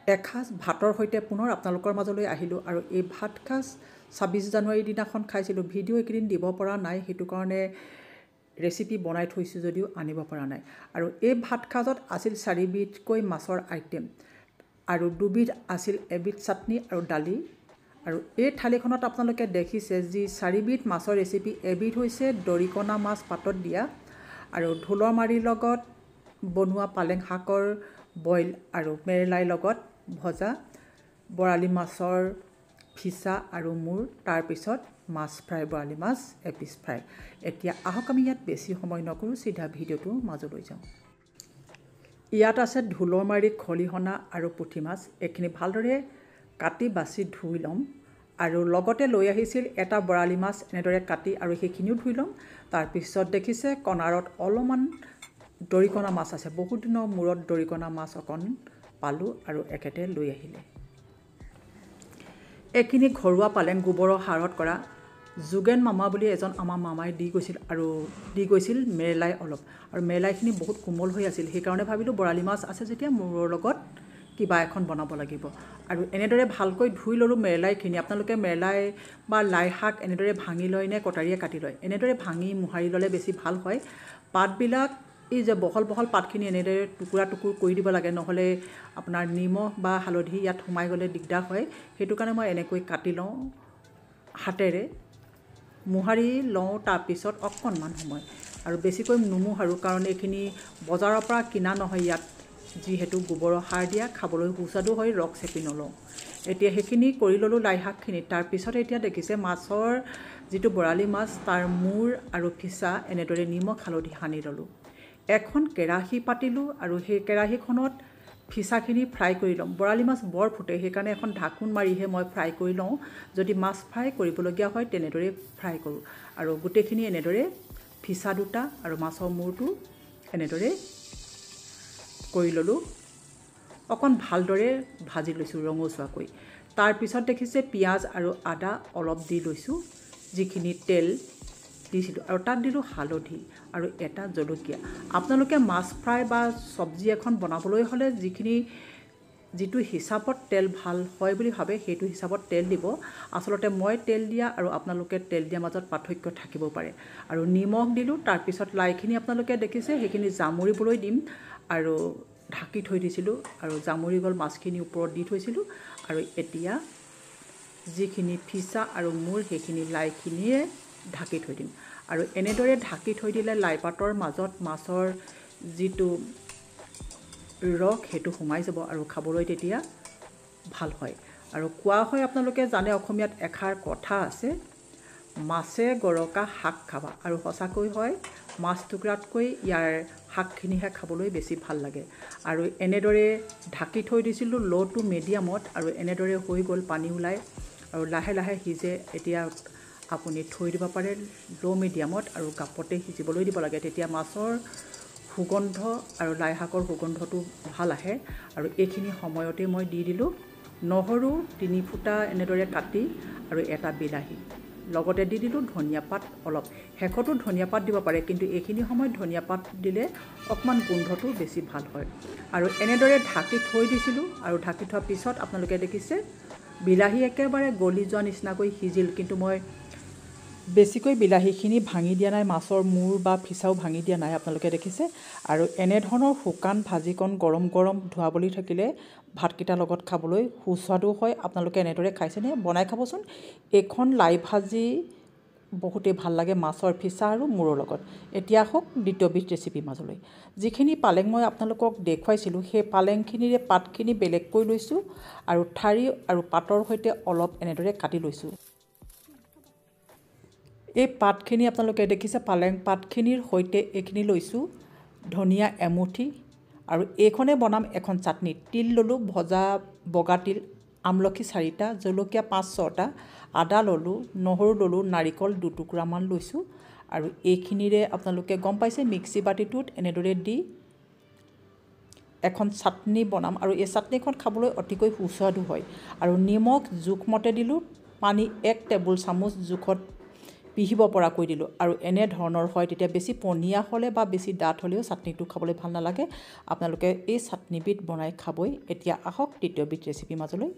এসাঁজ ভাতৰ সৈতে পুনৰ আপোনালোকৰ মাজলৈ আহিলোঁ আৰু এই ভাতসাঁজ 26 জানুৱাৰীৰ দিনাখন খাইছিলোঁ। ভিডিঅ' এইকেইদিন দিব পৰা নাই, সেইটো কাৰণে ৰেচিপি বনাই থৈছোঁ যদিও আনিব পৰা নাই। আৰু এই ভাতসাঁজত আছিল 4বিধকৈ মাছৰ আইটেম আৰু 2বিধ আছিল এবিধ চাটনি আৰু দালি। আৰু এই থালিখনত আপোনালোকে দেখিছে যি 4বিধ মাছৰ ৰেচিপি, এবিধ হৈছে দৰিকণা মাছ পাতত দিয়া আৰু ঢোলৰ মাৰিৰ লগত বনোৱা পালেং শাকৰ বইল আৰু মেৰেলাই লগত ভজা, বৰালি মাছৰ ফিছা আৰু মূৰ, তাৰপিছত মাছ ফ্ৰাই, বৰালি মাছ এপিচ ফ্ৰাই। এতিয়া আহক আমি ইয়াত বেছি সময় নকৰোঁ, চিধা ভিডিঅ'টো মাজলৈ যাওঁ। ইয়াত আছে ঢোলৰ মাৰি খলিহনা আৰু পুঠি মাছ। এইখিনি ভালদৰে কাটি বাছি ধুই ল'ম আৰু লগতে লৈ আহিছিল এটা বৰালি মাছ, এনেদৰে কাটি আৰু সেইখিনিও ধুই ল'ম। তাৰপিছত দেখিছে কণাৰত অলপমান দৰিকণা মাছ আছে, বহুত দিনৰ মূৰত দৰিকণা মাছ অকণ পালোঁ আৰু এখেতে লৈ আহিলে। এইখিনি ঘৰুৱা পালেং, গোবৰৰ সাৰত কৰা। যোগেন মামা বুলি এজন আমাৰ মামাই দি গৈছিল মেৰেলাই অলপ, আৰু মেৰেলাইখিনি বহুত কোমল হৈ আছিল, সেইকাৰণে ভাবিলোঁ বৰালি মাছ আছে যেতিয়া মূৰৰ লগত কিবা এখন বনাব লাগিব। আৰু এনেদৰে ভালকৈ ধুই ল'লোঁ মেৰেলাইখিনি। আপোনালোকে মেৰেলাই বা লাই শাক এনেদৰে ভাঙি লয় নে কটাৰীয়ে কাটি লয়, এনেদৰে ভাঙি মোহাৰি ল'লে বেছি ভাল হয়। পাতবিলাক এই যে বহল বহল পাতখিনি এনেদৰে টুকুৰা টুকুৰ কৰি দিব লাগে, নহ'লে আপোনাৰ নিমখ বা হালধি ইয়াত সোমাই গ'লে দিগদাৰ হয়। সেইটো কাৰণে মই এনেকৈ কাটি লওঁ হাতেৰে, মোহাৰি লওঁ তাৰপিছত অকণমান সময়, আৰু বেছিকৈ নুমোহাৰোঁ কাৰণ এইখিনি বজাৰৰ পৰা কিনা নহয়, ইয়াত যিহেতু গোবৰৰ সাৰ দিয়া, খাবলৈ সুস্বাদু হয়, ৰস চেপি নলওঁ। এতিয়া সেইখিনি কৰি ল'লোঁ লাই শাকখিনি। তাৰপিছত এতিয়া দেখিছে মাছৰ যিটো বৰালি মাছ, তাৰ মূৰ আৰু ফিছা এনেদৰে নিমখ হালধি সানি ল'লোঁ। এখন কেৰাহী পাতিলোঁ আৰু সেই কেৰাহীখনত ফিছাখিনি ফ্ৰাই কৰি ল'ম। বৰালি মাছ বৰ ফুটে, সেইকাৰণে এখন ঢাকোন মাৰিহে মই ফ্ৰাই কৰি লওঁ। যদি মাছ ফ্ৰাই কৰিবলগীয়া হয় তেনেদৰে ফ্ৰাই কৰোঁ। আৰু গোটেইখিনি এনেদৰে ফিছা দুটা আৰু মাছৰ মূৰটো এনেদৰে কৰি ল'লোঁ। অকণ ভালদৰে ভাজি লৈছোঁ ৰঙচুৱাকৈ। তাৰপিছত দেখিছে পিঁয়াজ আৰু আদা অলপ দি লৈছোঁ, যিখিনি তেল দিছিলোঁ, আৰু তাত দিলোঁ হালধি আৰু এটা জলকীয়া। আপোনালোকে মাছ ফ্ৰাই বা চব্জি এখন বনাবলৈ হ'লে যিটো হিচাপত তেল ভাল হয় বুলি ভাবে সেইটো হিচাপত তেল দিব। আচলতে মই তেল দিয়া আৰু আপোনালোকে তেল দিয়াৰ মাজত পাৰ্থক্য থাকিব পাৰে। আৰু নিমখ দিলোঁ। তাৰপিছত লাইখিনি আপোনালোকে দেখিছে সেইখিনি জামুৰিবলৈ দিম, আৰু ঢাকি থৈ দিছিলোঁ, আৰু জামুৰি গ'ল মাছখিনি ওপৰত দি থৈছিলোঁ। আৰু এতিয়া যিখিনি ফিছা আৰু মূৰ সেইখিনি লাইখিনিয়ে ঢাকি থৈ দিম। আৰু এনেদৰে ঢাকি থৈ দিলে লাই পাতৰ মাজত মাছৰ যিটো ৰস সেইটো সোমাই যাব আৰু খাবলৈ তেতিয়া ভাল হয়। আৰু কোৱা হয়, আপোনালোকে জানে অসমীয়াত এষাৰ কথা আছে, মাছে গৰকা শাক খাবা, আৰু সঁচাকৈ হয়, মাছ টুকুৰাতকৈ ইয়াৰ শাকখিনিহে খাবলৈ বেছি ভাল লাগে। আৰু এনেদৰে ঢাকি থৈ দিছিলোঁ ল' টু মিডিয়ামত, আৰু এনেদৰে হৈ গ'ল, পানী ওলাই আৰু লাহে লাহে সিজে। এতিয়া আপুনি থৈ দিব পাৰে ল' মিডিয়ামত, আৰু কাপতে সিজিবলৈ দিব লাগে, তেতিয়া মাছৰ সুগন্ধ আৰু লাই শাকৰ সুগন্ধটো ভাল আহে। আৰু এইখিনি সময়তে মই দি দিলোঁ নহৰু 3 ফুটা এনেদৰে কাটি আৰু এটা বিলাহী, লগতে দি দিলোঁ ধনিয়া পাত অলপ। শেষতো ধনিয়া পাত দিব পাৰে, কিন্তু এইখিনি সময়ত ধনিয়া পাত দিলে অকণমান গোন্ধটো বেছি ভাল হয়। আৰু এনেদৰে ঢাকি থৈ দিছিলোঁ, আৰু ঢাকি থোৱাৰ পিছত আপোনালোকে দেখিছে বিলাহী একেবাৰে গলি যোৱা নিচিনাকৈ সিজিল, কিন্তু মই বেছিকৈ বিলাহীখিনি ভাঙি দিয়া নাই, মাছৰ মূৰ বা ফিছাও ভাঙি দিয়া নাই, আপোনালোকে দেখিছে। আৰু এনেধৰণৰ শুকান ভাজিকণ গৰম গৰম ধোৱাবলি থাকিলে ভাতকেইটাৰ লগত খাবলৈ সুস্বাদু হয়। আপোনালোকে এনেদৰে খাইছেনে? বনাই খাবচোন। এইখন লাই ভাজি বহুতেই ভাল লাগে মাছৰ ফিছা আৰু মূৰৰ লগত। এতিয়া হওক দ্বিতীয়বিধ ৰেচিপিৰ মাজলৈ। যিখিনি পালেং মই আপোনালোকক দেখুৱাইছিলোঁ, সেই পালেংখিনিৰে পাতখিনি বেলেগকৈ লৈছোঁ, আৰু ঠাৰি আৰু পাতৰ সৈতে অলপ এনেদৰে কাটি লৈছোঁ। এই পাতখিনি আপোনালোকে দেখিছে, পালেং পাতখিনিৰ সৈতে এইখিনি লৈছোঁ, ধনিয়া এমুঠি, আৰু এইখনে বনাম এখন চাটনি। তিল ল'লোঁ, ভজা বগা তিল, আমলখি 4টা, জলকীয়া 5-6টা, আদা ল'লোঁ, নহৰু ল'লোঁ, নাৰিকল 2 টুকুৰামান লৈছোঁ। আৰু এইখিনিৰে আপোনালোকে গম পাইছে মিক্সি বাতিটোত এনেদৰে দি এখন চাটনি বনাম, আৰু এই চাটনিখন খাবলৈ অতিকৈ সুস্বাদু হয়। আৰু নিমখ জোখমতে দিলোঁ, পানী 1 টেবুল চামুচ জোখত পিহিব পৰাকৈ দিলোঁ আৰু এনে ধৰণৰ হয় তেতিয়া বেছি পনীয়া হ'লে বা বেছি ডাঠ হ'লেও চাটনিটো খাবলৈ ভাল নালাগে আপোনালোকে এই চাটনিবিধ বনাই খাবই এতিয়া আহক দ্বিতীয়বিধ ৰেচিপি মাজলৈ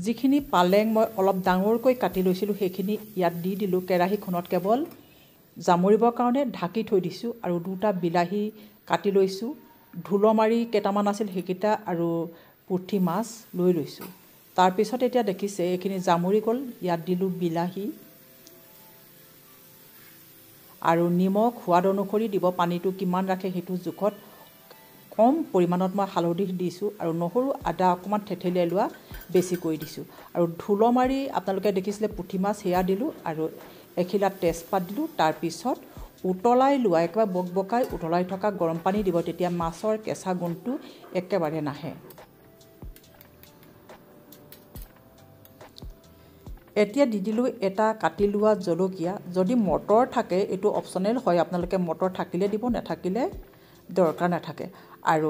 যিখিনি পালেং মই অলপ ডাঙৰকৈ কাটি লৈছিলোঁ সেইখিনি ইয়াত দি দিলোঁ কেৰাহীখনত কেৱল জামুৰিবৰ কাৰণে ঢাকি থৈ দিছোঁ আৰু দুটা বিলাহী কাটি লৈছোঁ ঢোলমাৰি কেইটামান আছিল সেইকেইটা আৰু পুঠি মাছ লৈ লৈছোঁ তাৰপিছত এতিয়া দেখিছে এইখিনি জামুৰি গ'ল ইয়াত দিলোঁ বিলাহী আৰু নিমখ সোৱাদ অনুসৰি দিব পানীটো কিমান ৰাখে সেইটো জোখত কম পৰিমাণত মই হালধি দিছোঁ আৰু নহৰু আদা অকণমান থেথেলিয়াই লোৱা বেছি কৰি দিছোঁ আৰু ঢোলমাৰি আপোনালোকে দেখিছিলে পুঠি মাছ সেয়া দিলোঁ আৰু এখিলা তেজপাত দিলোঁ তাৰপিছত উতলাই লোৱা একেবাৰে বকবকাই উতলাই থকা গৰম পানী দিব তেতিয়া মাছৰ কেঁচা গোন্ধটো একেবাৰে নাহে এতিয়া দি দিলোঁ এটা কাটি লোৱা জলকীয়া যদি মটৰ থাকে এইটো অপশ্যনেল হয় আপোনালোকে মটৰ থাকিলে দিব নাথাকিলে দৰকাৰ নাথাকে আৰু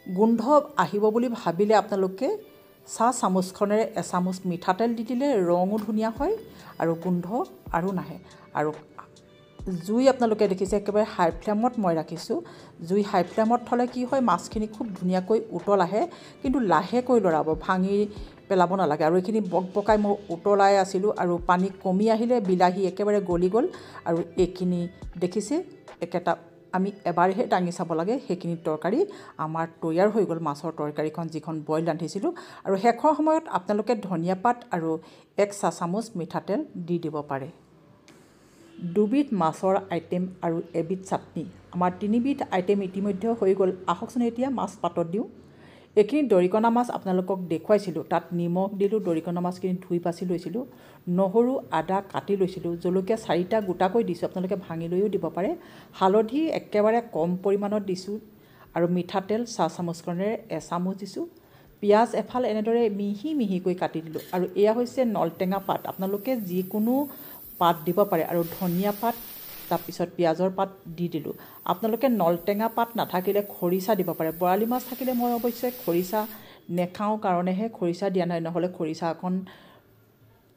গোন্ধ আহিব বুলি ভাবিলে আপোনালোকে চাহ চামুচখনেৰে এচামুচ মিঠাতেল দি দিলে ৰঙো ধুনীয়া হয় আৰু গোন্ধ আৰু নাহে আৰু জুই আপোনালোকে দেখিছে একেবাৰে হাই ফ্লেমত মই ৰাখিছোঁ জুই হাই ফ্লেমত থ'লে কি হয় মাছখিনি খুব ধুনীয়াকৈ উতল আহে কিন্তু লাহেকৈ লৰাব ভাঙি পেলাব নালাগে আৰু এইখিনি বকবকাই মই উতলাই আছিলোঁ আৰু পানী কমি আহিলে বিলাহী একেবাৰে গলি গ'ল আৰু এইখিনি দেখিছে একেটা আমি এবাৰহে দাঙি চাব লাগে সেইখিনি তৰকাৰী আমাৰ তৈয়াৰ হৈ গ'ল মাছৰ তৰকাৰীখন যিখন বইল ৰান্ধিছিলোঁ আৰু শেষৰ সময়ত আপোনালোকে ধনিয়া পাত আৰু এক চামুচ মিঠাতেল দি দিব পাৰে দুবিধ মাছৰ আইটেম আৰু এবিধ চাটনি আমাৰ তিনিবিধ আইটেম ইতিমধ্যে হৈ গ'ল আহকচোন এতিয়া মাছ পাতত দিওঁ এইখিনি দৰিকণা মাছ আপোনালোকক দেখুৱাইছিলোঁ তাত নিমখ দিলোঁ দৰিকণা মাছখিনি ধুই বাছি লৈছিলোঁ নহৰু আদা কাটি লৈছিলোঁ জলকীয়া 4টা গোটাকৈ দিছোঁ আপোনালোকে ভাঙি লৈও দিব পাৰে হালধি একেবাৰে কম পৰিমাণত দিছোঁ আৰু মিঠাতেল চাহ চামুচখনেৰে এচামুচ দিছোঁ পিঁয়াজ এফাল এনেদৰে মিহি মিহিকৈ কাটি দিলোঁ আৰু এয়া হৈছে নলটেঙা পাত আপোনালোকে যিকোনো পাত দিব পাৰে আৰু ধনিয়া পাত তাৰপিছত পিঁয়াজৰ পাত দি দিলোঁ আপোনালোকে নলটেঙা পাত নাথাকিলে খৰিচা দিব পাৰে বৰালি মাছ থাকিলে মই অৱশ্যে খৰিচা নেখাওঁ কাৰণেহে খৰিচা দিয়া নাই নহ'লে খৰিচা অকণ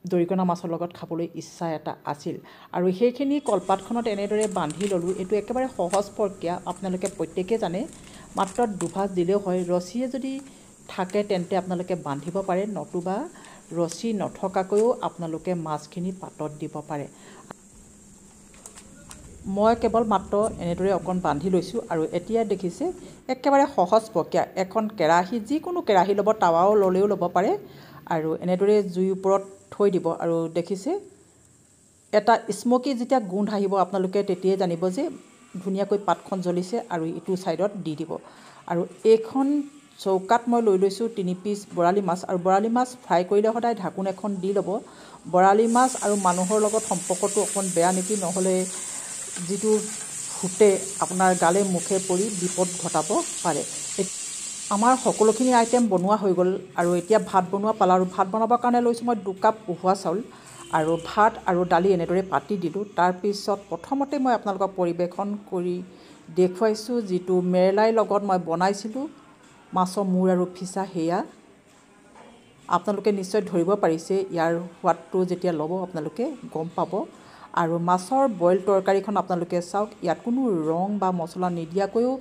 দৰিকণা মাছৰ লগত খাবলৈ ইচ্ছা এটা আছিল আৰু সেইখিনি কলপাতখনত এনেদৰে বান্ধি ল'লোঁ এইটো একেবাৰে সহজ প্ৰক্ৰিয়া আপোনালোকে প্ৰত্যেকেই জানে মাত্ৰ দুভাজ দিলেও হয় ৰছীয়ে যদি থাকে তেন্তে আপোনালোকে বান্ধিব পাৰে নতুবা ৰছী নথকাকৈও আপোনালোকে মাছখিনি পাতত দিব পাৰে মই কেৱল মাত্ৰ এনেদৰে অকণ বান্ধি লৈছোঁ আৰু এতিয়া দেখিছে একেবাৰে সহজ প্ৰক্ৰিয়া এখন কেৰাহী যিকোনো কেৰাহী ল'ব টাৱাও ল'লেও ল'ব পাৰে আৰু এনেদৰে জুইৰ ওপৰত থৈ দিব আৰু দেখিছে এটা স্মকি যেতিয়া গোন্ধ আহিব আপোনালোকে তেতিয়াই জানিব যে ধুনীয়াকৈ পাতখন জ্বলিছে আৰু ইটো ছাইডত দি দিব আৰু এইখন চৌকাত মই লৈ লৈছোঁ 3 পিচ বৰালি মাছ আৰু বৰালি মাছ ফ্ৰাই কৰিলে সদায় ঢাকোন এখন দি ল'ব বৰালি মাছ আৰু মানুহৰ লগত সম্পৰ্কটো অকণ বেয়া নেকি নহ'লে যিটো ফুটে আপোনাৰ গালে মুখে পৰি বিপদ ঘটাব পাৰে আমাৰ সকলোখিনি আইটেম বনোৱা হৈ গ'ল আৰু এতিয়া ভাত বনোৱা পালা আৰু ভাত বনাবৰ কাৰণে লৈছোঁ মই 2 কাপ উহোৱা চাউল আৰু ভাত আৰু দালি এনেদৰে পাতি দিলোঁ তাৰপিছত প্ৰথমতে মই আপোনালোকক পৰিৱেশন কৰি দেখুৱাইছোঁ যিটো মেৰেলাই লগত মই বনাইছিলোঁ মাছৰ মূৰ আৰু ফিছা সেয়া আপোনালোকে নিশ্চয় ধৰিব পাৰিছে ইয়াৰ সোৱাদটো যেতিয়া ল'ব আপোনালোকে গম পাব আৰু মাছৰ বইল তৰকাৰীখন আপোনালোকে চাওক ইয়াত কোনো ৰং বা মছলা নিদিয়াকৈও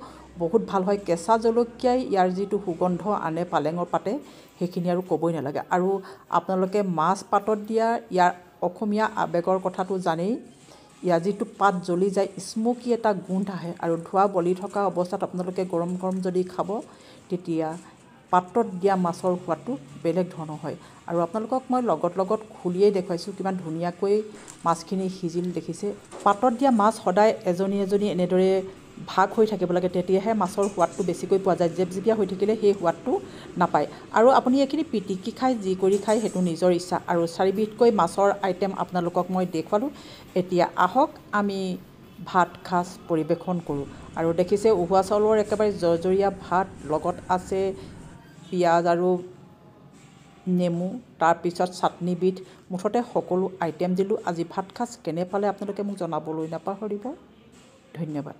বহুত ভাল হয় কেঁচা জলকীয়াই ইয়াৰ যিটো সুগন্ধ আনে পালেঙৰ পাতে সেইখিনি আৰু ক'বই নালাগে আৰু আপোনালোকে মাছ পাতত দিয়া ইয়াৰ অসমীয়া আৱেগৰ কথাটো জানেই ইয়াৰ যিটো পাত জ্বলি যায় স্মকি এটা গোন্ধ আহে আৰু ধোৱা বলি থকা অৱস্থাত আপোনালোকে গৰম গৰম যদি খাব তেতিয়া পাতত দিয়া মাছৰ সোৱাদটো বেলেগ ধৰণৰ হয় আৰু আপোনালোকক মই লগত খুলিয়েই দেখুৱাইছোঁ কিমান ধুনীয়াকৈ মাছখিনি সিজিল দেখিছে পাতত দিয়া মাছ সদায় এজনী এনেদৰে ভাগ হৈ থাকিব লাগে তেতিয়াহে মাছৰ সোৱাদটো বেছিকৈ পোৱা যায় জেপজেপীয়া হৈ থাকিলে সেই সোৱাদটো নাপায় আৰু আপুনি এইখিনি পিটিকি খাই যি কৰি খাই সেইটো নিজৰ ইচ্ছা আৰু 4 বিধকৈ মাছৰ আইটেম আপোনালোকক মই দেখুৱালোঁ এতিয়া আহক আমি ভাত খাজ পৰিৱেশন কৰোঁ আৰু দেখিছে উহোৱা চাউলৰ একেবাৰে জৰজৰীয়া ভাত লগত আছে পিঁয়াজ আৰু নেমু তাৰপিছত চাটনিবিধ মুঠতে সকলো আইটেম দিলোঁ আজি ভাত খাজ কেনে পালে আপোনালোকে মোক জনাবলৈ নাপাহৰিব ধন্যবাদ